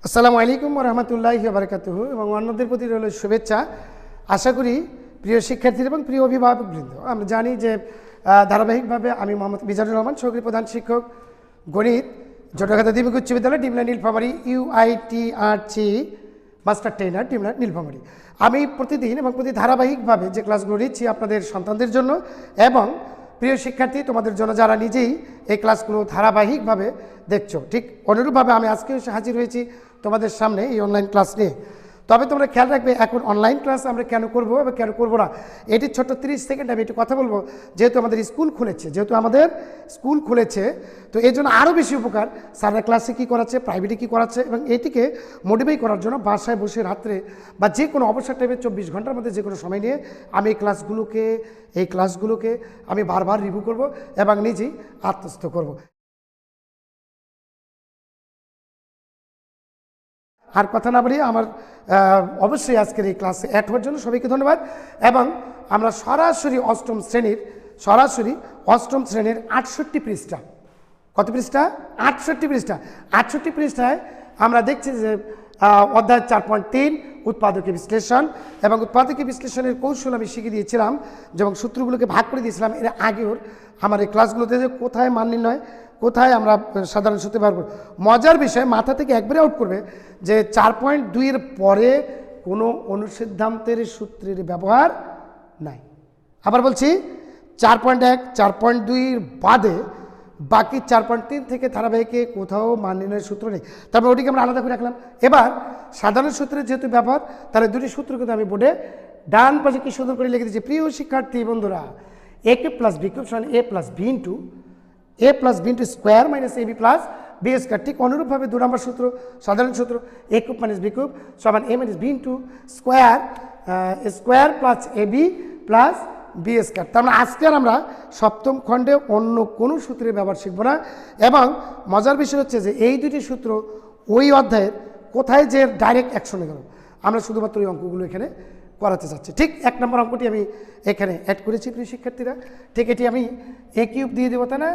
আসসালামু আলাইকুম ওয়া রাহমাতুল্লাহি ওয়া বারাকাতুহু এবং অন্যদের প্রতি রইল শুভেচ্ছা। আশা করি প্রিয় শিক্ষার্থী এবং প্রিয় অভিভাবকবৃন্দ, আমরা জানি যে ধারাবাহিকভাবে আমি মোহাম্মদ মিজানুর রহমান, সহকারী প্রধান শিক্ষক গণিত, জটখাতা দ্বিমুখী উচ্চ বিদ্যালয়, Dimla Nilphamari, UITRCE master trainer Dimla Nilphamari. আমি প্রতিদিন এবং প্রতি ধারাবাহিকভাবে যে ক্লাসগুলো নিচ্ছি আপনাদের সন্তানদের জন্য এবং প্রিয় শিক্ষার্থী তোমাদের জন্য যারা নিজেই এই ক্লাসগুলো ধারাবাহিকভাবে দেখছো, ঠিক অনুরূপভাবে আমি আজকে এসে হাজির হয়েছি তোমাদের সামনে এই অনলাইন ক্লাস নিয়ে। তবে তোমরা খেয়াল রাখবে, এখন অনলাইন ক্লাস আমরা কেন করবো এবং কেন করবো না, এটি ছোট্ট 30 সেকেন্ড আমি একটু কথা বলবো। যেহেতু আমাদের স্কুল খুলেছে তো এই জন্য আরও বেশি উপকার স্যাররা ক্লাসে কী করাচ্ছে, প্রাইভেটে কী করাচ্ছে এবং এটিকে মোটিভেট করার জন্য বাসায় বসে রাত্রে বা যে কোনো অবসর টাইমে 24 ঘন্টার মধ্যে যে কোনো সময় নিয়ে আমি এই ক্লাসগুলোকে আমি বারবার রিভিউ করব এবং নিজেই আত্মস্থ করব। আর কথা না বলি, আমার অবশ্যই আজকের এই ক্লাসে অ্যাড হওয়ার জন্য সবাইকে ধন্যবাদ। এবং আমরা সরাসরি অষ্টম শ্রেণীর 68 পৃষ্ঠা, কত পৃষ্ঠা? 68 পৃষ্ঠায় আমরা দেখছি যে অধ্যায় 4.3 উৎপাদকীয় বিশ্লেষণ এবং উৎপাদকীয় বিশ্লেষণের কৌশল আমি শিখিয়ে দিয়েছিলাম এবং সূত্রগুলোকে ভাগ করে দিয়েছিলাম এর আগেও আমার এই ক্লাসগুলোতে, যে কোথায় মান নির্ণয়, কোথায় আমরা সাধারণ সূত্র ব্যবহার করব। মজার বিষয়, মাথা থেকে একবারে আউট করবে যে 4.2 এর পরে কোনো অনুসিদ্ধান্তের সূত্রের ব্যবহার নাই। আবার বলছি, 4.1 4.2 বাদে বাকি 4.3 থেকে ধারাবাহিকে কোথাও মান নির্ণয়ের সূত্র নেই। তারপর ওটিকে আমরা আলাদা করে রাখলাম। এবার সাধারণ সূত্রের যেহেতু ব্যবহার, তাহলে দুটি সূত্র কিন্তু আমি বোর্ডে ডান পাশে কি সুন্দর করে লিখে দিচ্ছি। প্রিয় শিক্ষার্থী বন্ধুরা, a cube plus b cube সমান a plus b into square minus ab plus b square. ঠিক অনুরূপভাবে 2 নম্বর সূত্র, সাধারণ সূত্র, a cube minus b cube সমান a minus b into square plus ab plus b square. তার মানে আজকে আমরা সপ্তম খণ্ডে অন্য কোনো সূত্রের ব্যবহার শিখব না। এবং মজার বিষয় হচ্ছে যে এই দুটি সূত্র ওই অধ্যায়ের কোথায় যে ডাইরেক্ট অ্যাকশনে গেল, আমরা শুধুমাত্র ওই অঙ্কগুলো এখানে করাতে চাচ্ছি। ঠিক 1 নম্বর অঙ্কটি আমি এখানে অ্যাড করেছি প্রিয় শিক্ষার্থীরা। ঠিক এটি আমি a কিউব দিয়ে দেবো, তাই না?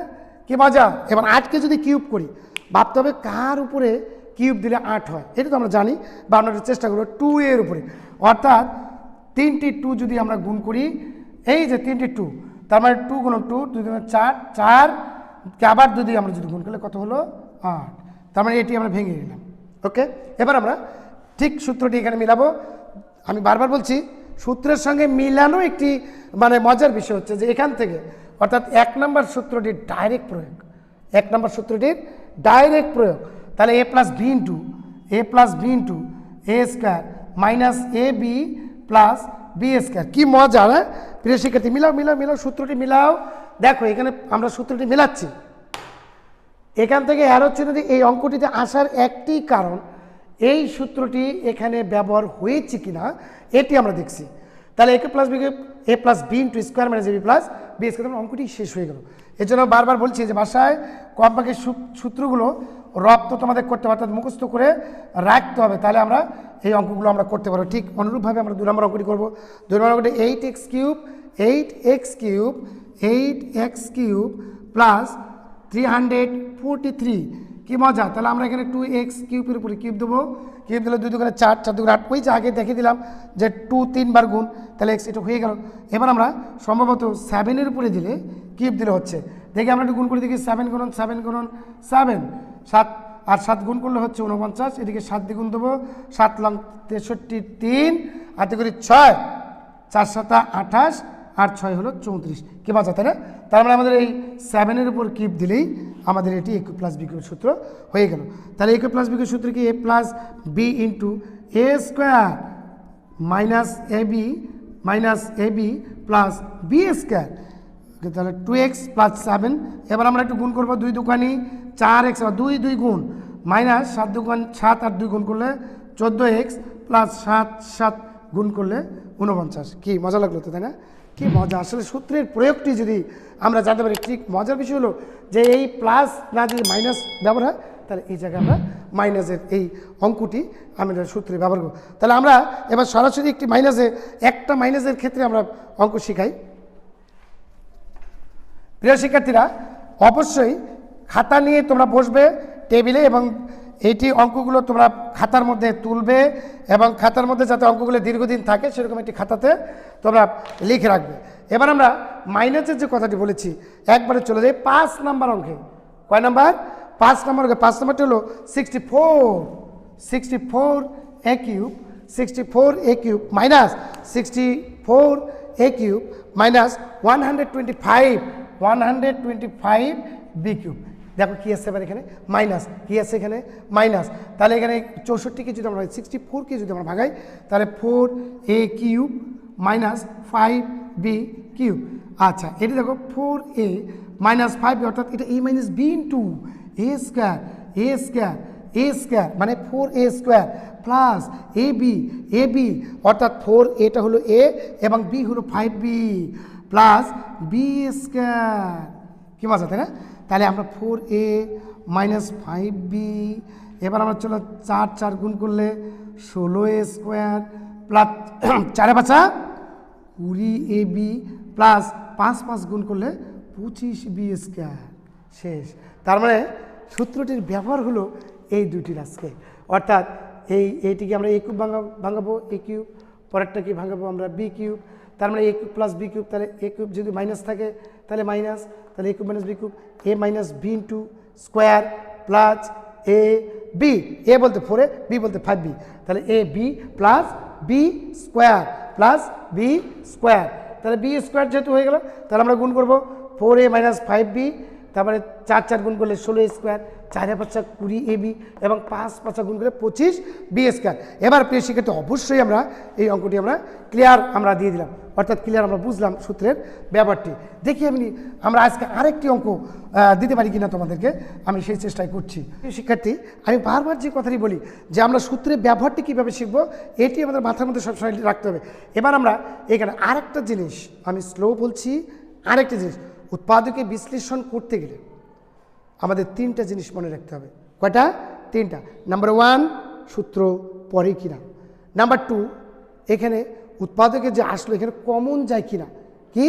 কি মজা! এবার 8কে যদি কিউব করি, ভাবতে হবে কার উপরে কিউব দিলে 8 হয়, এটা তো আমরা জানি, বা আমরা চেষ্টা করবো 2 এর উপরে। অর্থাৎ 3টি 2 যদি আমরা গুণ করি, এই যে 3টি 2, তার মানে 2 গুণন 2, 2 গুণন 4, 4কে আবার আমরা যদি গুণ করলে কত হলো? 8। তার মানে এটি আমরা ভেঙে নিলাম। ওকে, এবার আমরা ঠিক সূত্রটি এখানে মিলাবো। আমি বারবার বলছি, সূত্রের সঙ্গে মিলানো একটি মানে মজার বিষয় হচ্ছে যে এখান থেকে, অর্থাৎ 1 নম্বর সূত্রটির ডাইরেক্ট প্রয়োগ, তাহলে a plus B into a square minus A B plus B square. কি মজা না প্রিয় শিক্ষার্থী? মিলাও সূত্রটি মিলাও। দেখো এখানে আমরা সূত্রটি মিলাচ্ছি। এখান থেকে অ্যারো চিহ্ন দিয়ে এই অঙ্কটিতে আসার একটি কারণ, এই সূত্রটি এখানে ব্যবহার হয়েছে কিনা এটি আমরা দেখছি। তাহলে a plus B into square minus AB plus B square, অঙ্কটি শেষ হয়ে গেল। এর জন্য বারবার বলছি যে বাসায় কমপক্ষে সূত্রগুলো রপ্ত তোমাদের করতে হবে, অর্থাৎ মুখস্থ করে রাখতে হবে, তাহলে আমরা এই অঙ্কগুলো আমরা করতে পারবো। ঠিক অনুরূপভাবে আমরা 2 নম্বর অঙ্কটি করবো। 2 নম্বর অঙ্কটি 8x কিউব প্লাস 343। কি মজা! তাহলে আমরা এখানে 2x কিউবের উপরে কিউব দেবো, কিউব দিলে 2 দুগুণে 4, 4 দুগুণে 8। ওই যে আগে দেখিয়ে দিলাম যে 2 3 বার গুণ, তাহলে x এটা হয়ে গেল। এবার আমরা সম্ভবত 7-এর উপরে দিলে কিউব দিলে হচ্ছে, দেখি আমরা একটু গুণ করে দেখি। 7 গুণন 7 7 আর 7 গুণ করলে হচ্ছে 49। এদিকে 7 দ্বিগুণ দেবো, 7 লং 63, 3 আর 2 6, 4 7 28 আর 6 হলো 34। কি মজা, তাই না? তার মানে আমাদের এই 7-এর উপর কিউব দিলেই আমাদের এটি a কিউব প্লাস বি কিউবের সূত্র হয়ে গেল। তাহলে a কিউব প্লাস বি কিউবের সূত্র কি? a plus B into a square minus AB plus B square. তাহলে 2x প্লাস 7। এবার আমরা একটু গুণ করবো, 2 দুগুণে 4x, 2 গুণ মাইনাস 7 দুগুণ 7 আর 2 গুণ করলে 14x প্লাস 7 গুণ করলে 49। কি মজা লাগলো তো, তাই না? কি মজা! আসলে সূত্রের প্রয়োগটি যদি আমরা জানতে পারি। ঠিক মজার বিষয় হলো যে এই প্লাস না যদি মাইনাস ব্যবহার হয়, তাহলে এই জায়গায় আমরা মাইনাসের এই অঙ্কটি আমরা সূত্রে ব্যবহার করব। তাহলে আমরা এবার সরাসরি একটা মাইনাসের ক্ষেত্রে আমরা অঙ্ক শিখাই। প্রিয় শিক্ষার্থীরা, অবশ্যই খাতা নিয়ে তোমরা বসবে টেবিলে এবং এইটি অঙ্কগুলো তোমরা খাতার মধ্যে তুলবে এবং খাতার মধ্যে যাতে অঙ্কগুলো দীর্ঘদিন থাকে সেরকম একটি খাতাতে তোমরা লিখে রাখবে। এবার আমরা মাইনাসের যে কথাটি বলেছি একবারে চলে যাই 5 নাম্বার অঙ্কে। কয় নাম্বার? 5 নাম্বার অঙ্কে 5 নাম্বারটি হলো 64 a cube 64 a cube minus 64 a cube minus 125 b cube. দেখো কি আছে এবার এখানে মাইনাস, কি আছে এখানে মাইনাস, তাহলে এখানে 64কে যদি আমরা 64কে যদি আমরা ভাগাই তাহলে 4a cube minus 5b cube. আচ্ছা এটি দেখো 4a মাইনাস 5b অর্থাৎ এটা a minus b into a square মানে 4a স্কোয়ার প্লাস ab অর্থাৎ 4 এটা হলো a এবং b হলো 5b প্লাস b স্কোয়ার। কি মজা তাই না? তাহলে আমরা 4a মাইনাস 5b, এবার আমরা চলো 4 গুণ করলে 16a square plus 4 5 20ab plus 5 গুণ করলে 25b স্কোয়ার। শেষ। তার মানে সূত্রটির ব্যবহার হলো এই দুটির আজকে, অর্থাৎ এইটিকে আমরা a কিউব ভাঙাবো a কিউব, পরেরটা কি ভাঙাবো আমরা b কিউব, তার মানে a cube plus b cube, তাহলে a কিউব যদি মাইনাস থাকে তাহলে মাইনাস, তাহলে a cube minus b cube a minus b into square plus a b, a বলতে 4a b বলতে 5b, তাহলে a b plus b square plus b square, তাহলে b square যেহেতু হয়ে গেল তাহলে আমরা গুণ করবো 4a মাইনাস 5b, তারপরে 4 গুণ করলে 16 স্কোয়ার, 4 5 20ab এবং 5 গুণ করলে 25b স্কোয়ার। এবার প্রিয় শিক্ষার্থী অবশ্যই আমরা এই অঙ্কটি আমরা ক্লিয়ার আমরা দিয়ে দিলাম, অর্থাৎ ক্লিয়ার আমরা বুঝলাম সূত্রের ব্যাপারটি। দেখি আমরা আজকে আরেকটি অঙ্ক দিতে পারি কিনা তোমাদেরকে, আমি সেই চেষ্টাই করছি। শিক্ষার্থী আমি বারবার যে কথাটি বলি যে আমরা সূত্রের ব্যবহারটি কীভাবে শিখবো এটি আমাদের মাথার মধ্যে সবসময় রাখতে হবে। এবার আমরা এখানে আরেকটা জিনিস আমি স্লো বলছি, আরেকটা জিনিস উৎপাদকে বিশ্লেষণ করতে গেলে আমাদের 3টা জিনিস মনে রাখতে হবে। কয়টা? 3টা। নাম্বার 1 সূত্র পড়ে কিনা, নাম্বার 2 এখানে উৎপাদকে যে আসলো এখানে কমন যায় কিনা, কি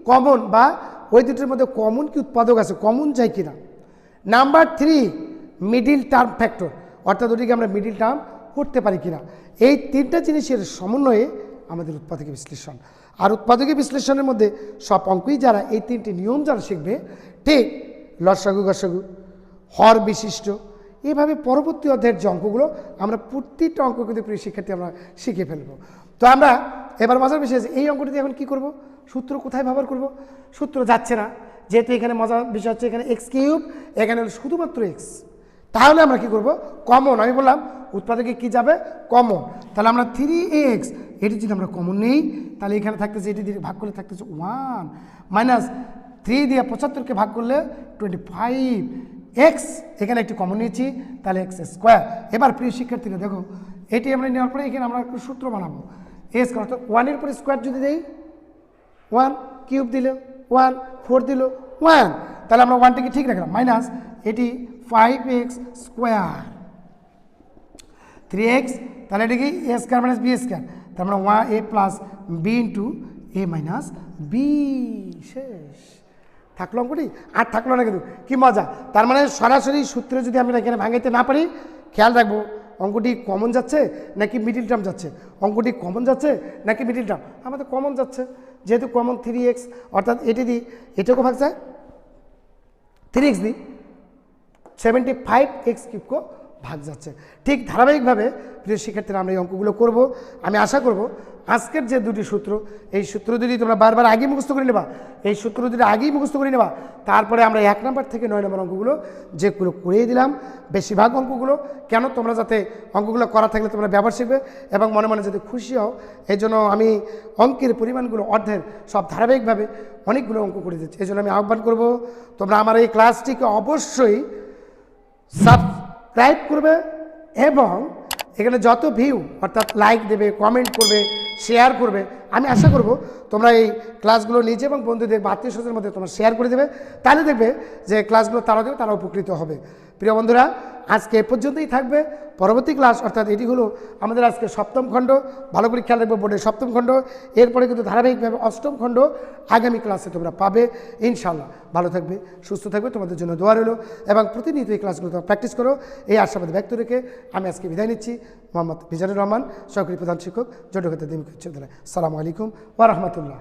কমন বা ওই দুটির মধ্যে কমন কি উৎপাদক আছে কমন যায় কিনা, নাম্বার 3 মিডিল টার্ম ফ্যাক্টর অর্থাৎ ওটিকে আমরা মিডিল টার্ম করতে পারি কিনা। এই 3টা জিনিসের সমন্বয়ে আমাদের উৎপাদকে বিশ্লেষণ। আর উৎপাদকে বিশ্লেষণের মধ্যে সব অঙ্কই যারা এই 3টি নিয়ম যারা শিখবে, ঠিক লসাগু গসাগু হর বিশিষ্ট, এইভাবে পরবর্তী অধ্যায়ের যে অঙ্কগুলো আমরা প্রতিটা অঙ্ক কিন্তু প্রিয় শিক্ষার্থী আমরা শিখে ফেলবো। তো আমরা এবার মজার বিষয় আছে এই অঙ্কটিতে এখন কি করব, সূত্র কোথায় ব্যবহার করব? সূত্র যাচ্ছে না, যেহেতু এখানে মজার বিষয় হচ্ছে এখানে এক্স কিউব, এখানে হলো শুধুমাত্র এক্স, তাহলে আমরা কি করব কমন। আমি বললাম উৎপাদকে কি যাবে কমন, তাহলে আমরা 3x এটি যদি আমরা কমন নেই তাহলে এখানে থাকতেছে এটি দিয়ে ভাগ করলে থাকতেছে 1 মাইনাস 3 দিয়ে 75কে ভাগ করলে 25x, এখানে একটি কমন নিয়েছি তাহলে x স্কোয়ার। এবার প্রিয় শিক্ষার্থীরা দেখো এটি আমরা নেওয়ার পরে এখানে আমরা একটু সূত্র বানাবো a স্কোয়ার, অর্থাৎ 1 এর পরে স্কোয়ার যদি দেই 1 কিউব দিল 1 4 দিল 1, তাহলে আমরা 1টাকে ঠিক রাখলাম মাইনাস এটি 5x স্কোয়ার 3x, তাহলে এটা কি a square minus b square, তার মানে 1a plus b into a minus b। শেষ। থাকলো অঙ্কটি? আর থাকলো না কিন্তু, কি মজা। তার মানে সরাসরি সূত্রে যদি আমরা এখানে ভাঙাইতে না পারি খেয়াল রাখবো অঙ্কটি কমন যাচ্ছে নাকি মিডিল টার্ম যাচ্ছে, অঙ্কটি কমন যাচ্ছে নাকি মিডিল টার্ম, আমাদের কমন যাচ্ছে, যেহেতু কমন 3x অর্থাৎ এটি দিই এটাকেও ভাগ যায় 3x দিই 75x কিউবকে ভাগ যাচ্ছে। ঠিক ধারাবাহিকভাবে প্রিয় শিক্ষার্থীরা আমরা এই অঙ্কগুলো করব। আমি আশা করব আজকের যে দুটি সূত্র, এই সূত্র দুটি তোমরা বারবার আগেই মুখস্থ করে নেবা, এই সূত্র দুটি আগেই মুখস্থ করে নেবা, তারপরে আমরা 1 নম্বর থেকে 9 নম্বর অঙ্কগুলো যেগুলো করিয়ে দিলাম, বেশিরভাগ অঙ্কগুলো কেন তোমরা যাতে অঙ্কগুলো করা থাকলে তোমরা ব্যবহার শিখবে এবং মনে মনে যাতে খুশি হও, এই জন্য আমি অঙ্কের পরিমাণগুলো অর্ধের সব ধারাবাহিকভাবে অনেকগুলো অঙ্ক করে দিচ্ছি। এই জন্য আমি আহ্বান করব তোমরা আমার এই ক্লাসটিকে অবশ্যই সাবস্ক্রাইব করবে এবং এখানে যত ভিউ অর্থাৎ লাইক দেবে, কমেন্ট করবে, শেয়ার করবে, আমি আশা করব তোমরা এই ক্লাসগুলো নিজে এবং বন্ধুদের বা আত্মীয় স্বজনের মধ্যে তোমরা শেয়ার করে দেবে, তাহলে দেখবে যে ক্লাসগুলো তারা দেবে, তারা উপকৃত হবে। প্রিয় বন্ধুরা, আজকে এ পর্যন্তই থাকবে। পরবর্তী ক্লাস অর্থাৎ এটি হলো আমাদের আজকে সপ্তম খণ্ড, ভালো করে খেয়াল রাখবে, বোর্ডের সপ্তম খণ্ড। এরপরে কিন্তু ধারাবাহিকভাবে অষ্টম খণ্ড আগামী ক্লাসে তোমরা পাবে ইনশাআল্লাহ। ভালো থাকবে, সুস্থ থাকবে, তোমাদের জন্য দোয়া রইল এবং প্রতিনিয়ত এই ক্লাসগুলো তোমরা প্র্যাকটিস করো, এই আশাবাদ ব্যক্ত রেখে আমি আজকে বিদায় নিচ্ছি। মোহাম্মদ মিজানুর রহমান, সহকারী প্রধান শিক্ষক, জটকতা দিমলা উচ্চ বিদ্যালয়। আসসালামু আলাইকুম ওয়া রাহমাতুল্লাহ।